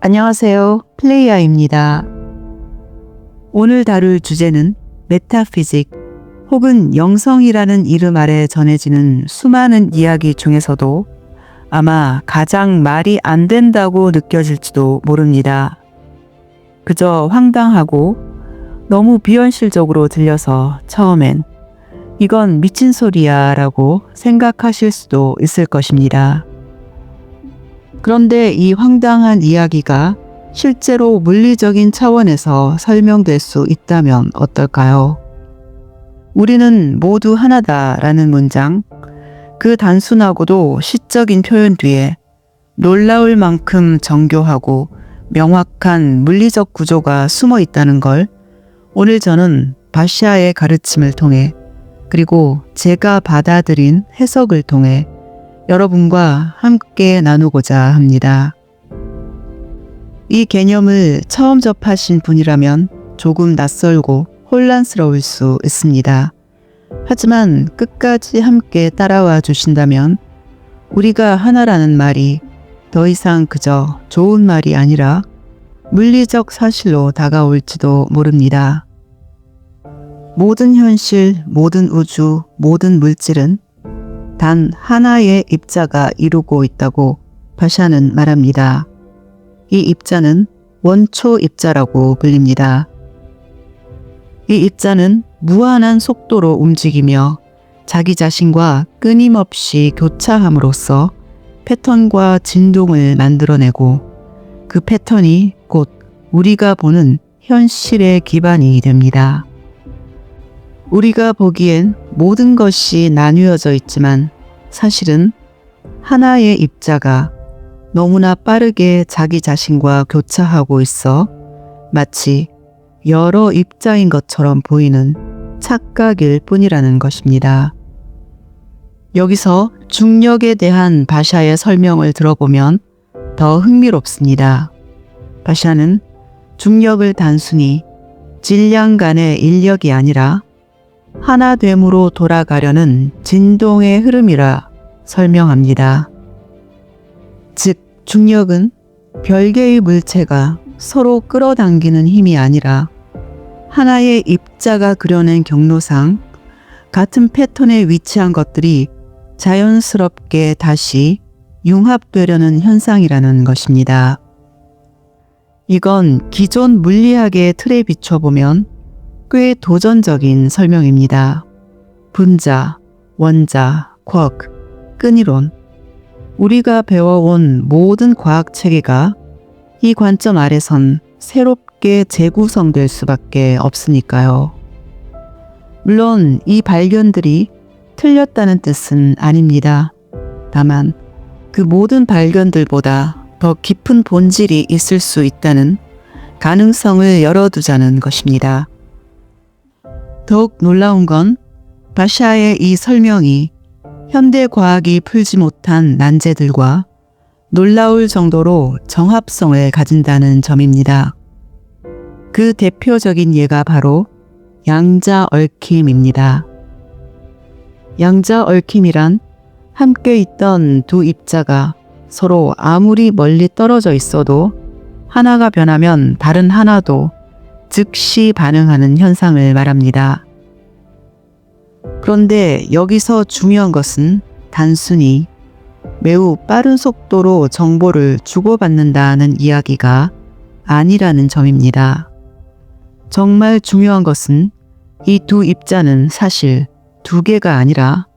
안녕하세요. 플레이아입니다. 오늘 다룰 주제는 메타피직 혹은 영성이라는 이름 아래 전해지는 수많은 이야기 중에서도 아마 가장 말이 안 된다고 느껴질지도 모릅니다. 그저 황당하고 너무 비현실적으로 들려서 처음엔 이건 미친 소리야 라고 생각하실 수도 있을 것입니다. 그런데 이 황당한 이야기가 실제로 물리적인 차원에서 설명될 수 있다면 어떨까요? 우리는 모두 하나다 라는 문장, 그 단순하고도 시적인 표현 뒤에 놀라울 만큼 정교하고 명확한 물리적 구조가 숨어 있다는 걸 오늘 저는 바샤의 가르침을 통해 그리고 제가 받아들인 해석을 통해 여러분과 함께 나누고자 합니다. 이 개념을 처음 접하신 분이라면 조금 낯설고 혼란스러울 수 있습니다. 하지만 끝까지 함께 따라와 주신다면 우리가 하나라는 말이 더 이상 그저 좋은 말이 아니라 물리적 사실로 다가올지도 모릅니다. 모든 현실, 모든 우주, 모든 물질은 단 하나의 입자가 이루고 있다고 바샤는 말합니다. 이 입자는 원초 입자라고 불립니다. 이 입자는 무한한 속도로 움직이며 자기 자신과 끊임없이 교차함으로써 패턴과 진동을 만들어내고 그 패턴이 곧 우리가 보는 현실의 기반이 됩니다. 우리가 보기엔 모든 것이 나뉘어져 있지만 사실은 하나의 입자가 너무나 빠르게 자기 자신과 교차하고 있어 마치 여러 입자인 것처럼 보이는 착각일 뿐이라는 것입니다. 여기서 중력에 대한 바샤의 설명을 들어보면 더 흥미롭습니다. 바샤는 중력을 단순히 질량 간의 인력이 아니라 하나됨으로 돌아가려는 진동의 흐름이라 설명합니다. 즉, 중력은 별개의 물체가 서로 끌어당기는 힘이 아니라 하나의 입자가 그려낸 경로상 같은 패턴에 위치한 것들이 자연스럽게 다시 융합되려는 현상이라는 것입니다. 이건 기존 물리학의 틀에 비춰보면 꽤 도전적인 설명입니다. 분자, 원자, 쿼크, 끈이론, 우리가 배워온 모든 과학 체계가 이 관점 아래선 새롭게 재구성될 수밖에 없으니까요. 물론 이 발견들이 틀렸다는 뜻은 아닙니다. 다만 그 모든 발견들보다 더 깊은 본질이 있을 수 있다는 가능성을 열어두자는 것입니다. 더욱 놀라운 건 바샤의 이 설명이 현대 과학이 풀지 못한 난제들과 놀라울 정도로 정합성을 가진다는 점입니다. 그 대표적인 예가 바로 양자 얽힘입니다. 양자 얽힘이란 함께 있던 두 입자가 서로 아무리 멀리 떨어져 있어도 하나가 변하면 다른 하나도 즉시 반응하는 현상을 말합니다. 그런데 여기서 중요한 것은 단순히 매우 빠른 속도로 정보를 주고받는다는 이야기가 아니라는 점입니다. 정말 중요한 것은 이 두 입자는 사실 두 개가 아니라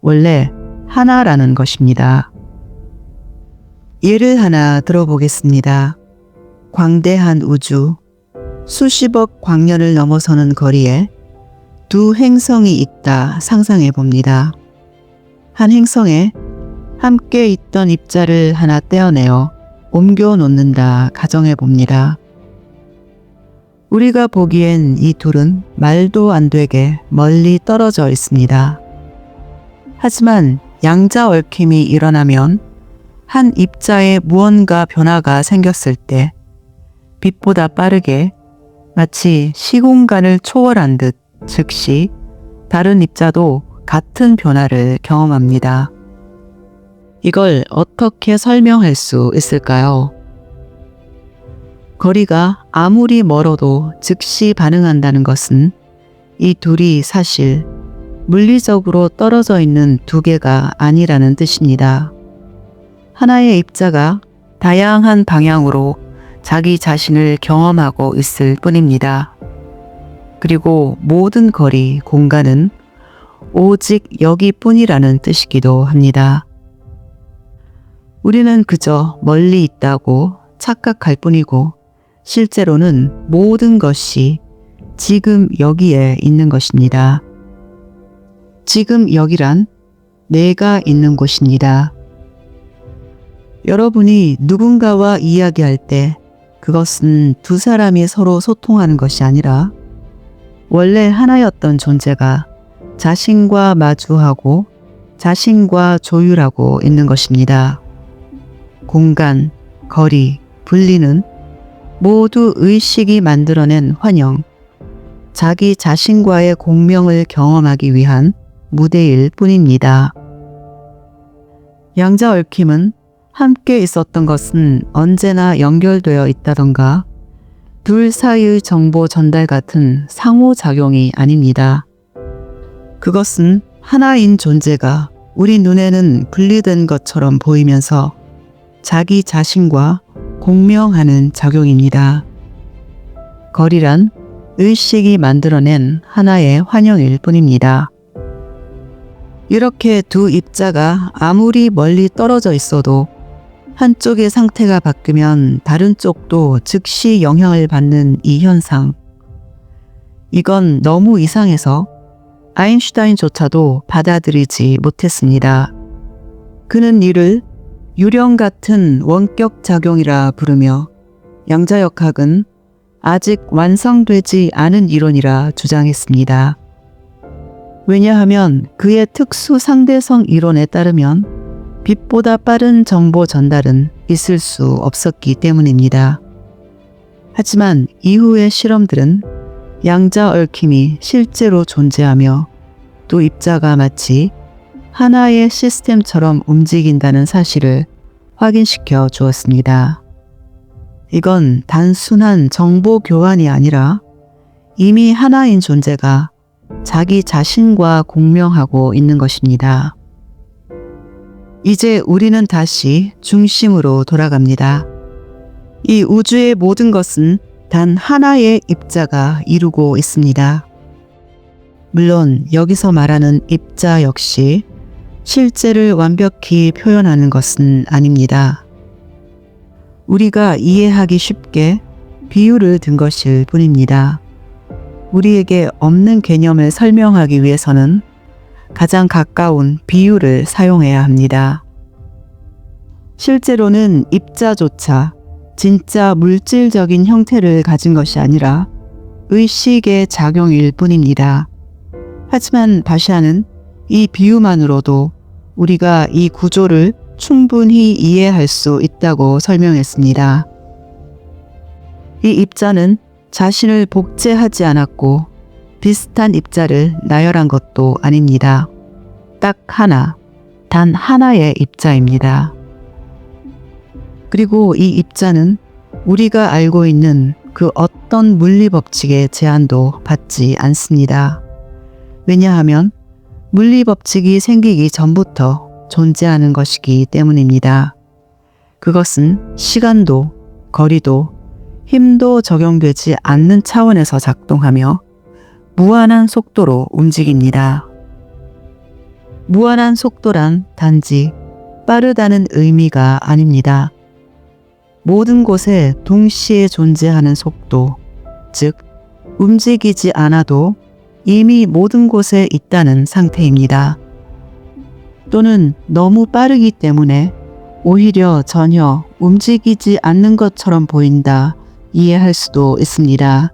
원래 하나라는 것입니다. 예를 하나 들어보겠습니다. 광대한 우주, 수십억 광년을 넘어서는 거리에 두 행성이 있다 상상해 봅니다. 한 행성에 함께 있던 입자를 하나 떼어내어 옮겨 놓는다 가정해 봅니다. 우리가 보기엔 이 둘은 말도 안 되게 멀리 떨어져 있습니다. 하지만 양자 얽힘이 일어나면 한 입자에 무언가 변화가 생겼을 때 빛보다 빠르게 마치 시공간을 초월한 듯 즉시 다른 입자도 같은 변화를 경험합니다. 이걸 어떻게 설명할 수 있을까요? 거리가 아무리 멀어도 즉시 반응한다는 것은 이 둘이 사실 물리적으로 떨어져 있는 두 개가 아니라는 뜻입니다. 하나의 입자가 다양한 방향으로 자기 자신을 경험하고 있을 뿐입니다. 그리고 모든 거리, 공간은 오직 여기뿐이라는 뜻이기도 합니다. 우리는 그저 멀리 있다고 착각할 뿐이고 실제로는 모든 것이 지금 여기에 있는 것입니다. 지금 여기란 내가 있는 곳입니다. 여러분이 누군가와 이야기할 때 그것은 두 사람이 서로 소통하는 것이 아니라 원래 하나였던 존재가 자신과 마주하고 자신과 조율하고 있는 것입니다. 공간, 거리, 분리는 모두 의식이 만들어낸 환영, 자기 자신과의 공명을 경험하기 위한 무대일 뿐입니다. 양자 얽힘은 함께 있었던 것은 언제나 연결되어 있다던가 둘 사이의 정보 전달 같은 상호작용이 아닙니다. 그것은 하나인 존재가 우리 눈에는 분리된 것처럼 보이면서 자기 자신과 공명하는 작용입니다. 거리란 의식이 만들어낸 하나의 환영일 뿐입니다. 이렇게 두 입자가 아무리 멀리 떨어져 있어도 한쪽의 상태가 바뀌면 다른 쪽도 즉시 영향을 받는 이 현상. 이건 너무 이상해서 아인슈타인조차도 받아들이지 못했습니다. 그는 이를 유령 같은 원격 작용이라 부르며 양자역학은 아직 완성되지 않은 이론이라 주장했습니다. 왜냐하면 그의 특수 상대성 이론에 따르면 빛보다 빠른 정보 전달은 있을 수 없었기 때문입니다. 하지만 이후의 실험들은 양자 얽힘이 실제로 존재하며 또 입자가 마치 하나의 시스템처럼 움직인다는 사실을 확인시켜 주었습니다. 이건 단순한 정보 교환이 아니라 이미 하나인 존재가 자기 자신과 공명하고 있는 것입니다. 이제 우리는 다시 중심으로 돌아갑니다. 이 우주의 모든 것은 단 하나의 입자가 이루고 있습니다. 물론 여기서 말하는 입자 역시 실제를 완벽히 표현하는 것은 아닙니다. 우리가 이해하기 쉽게 비유를 든 것일 뿐입니다. 우리에게 없는 개념을 설명하기 위해서는 가장 가까운 비유를 사용해야 합니다. 실제로는 입자조차 진짜 물질적인 형태를 가진 것이 아니라 의식의 작용일 뿐입니다. 하지만 바샤는 이 비유만으로도 우리가 이 구조를 충분히 이해할 수 있다고 설명했습니다. 이 입자는 자신을 복제하지 않았고 비슷한 입자를 나열한 것도 아닙니다. 딱 하나, 단 하나의 입자입니다. 그리고 이 입자는 우리가 알고 있는 그 어떤 물리 법칙의 제한도 받지 않습니다. 왜냐하면 물리 법칙이 생기기 전부터 존재하는 것이기 때문입니다. 그것은 시간도, 거리도, 힘도 적용되지 않는 차원에서 작동하며 무한한 속도로 움직입니다. 무한한 속도란 단지 빠르다는 의미가 아닙니다. 모든 곳에 동시에 존재하는 속도, 즉 움직이지 않아도 이미 모든 곳에 있다는 상태입니다. 또는 너무 빠르기 때문에 오히려 전혀 움직이지 않는 것처럼 보인다 이해할 수도 있습니다.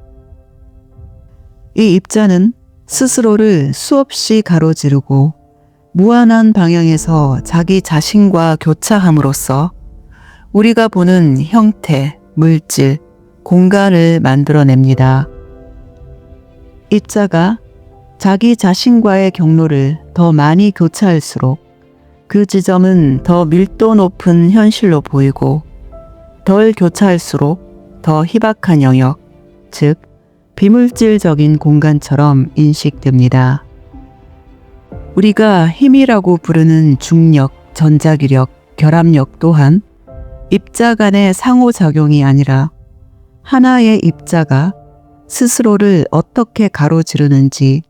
이 입자는 스스로를 수없이 가로지르고 무한한 방향에서 자기 자신과 교차함으로써 우리가 보는 형태, 물질, 공간을 만들어냅니다. 입자가 자기 자신과의 경로를 더 많이 교차할수록 그 지점은 더 밀도 높은 현실로 보이고 덜 교차할수록 더 희박한 영역, 즉 비물질적인 공간처럼 인식됩니다. 우리가 힘이라고 부르는 중력, 전자기력, 결합력 또한 입자 간의 상호작용이 아니라 하나의 입자가 스스로를 어떻게 가로지르는지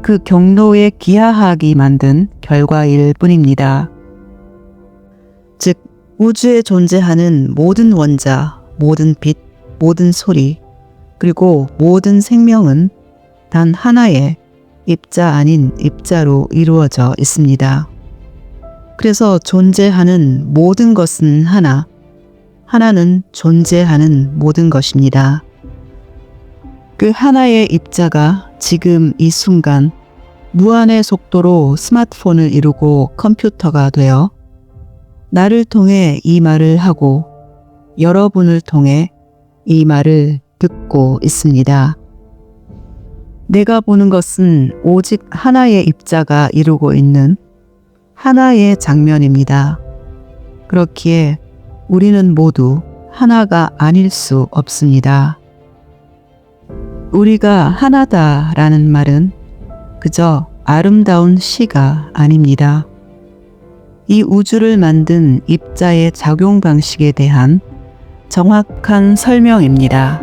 그 경로에 기하학이 만든 결과일 뿐입니다. 즉, 우주에 존재하는 모든 원자, 모든 빛, 모든 소리, 그리고 모든 생명은 단 하나의 입자 아닌 입자로 이루어져 있습니다. 그래서 존재하는 모든 것은 하나, 하나는 존재하는 모든 것입니다. 그 하나의 입자가 지금 이 순간 무한의 속도로 스마트폰을 이루고 컴퓨터가 되어 나를 통해 이 말을 하고 여러분을 통해 이 말을 듣고 있습니다. 내가 보는 것은 오직 하나의 입자가 이루고 있는 하나의 장면입니다. 그렇기에 우리는 모두 하나가 아닐 수 없습니다. 우리가 하나다라는 말은 그저 아름다운 시가 아닙니다. 이 우주를 만든 입자의 작용 방식에 대한 정확한 설명입니다.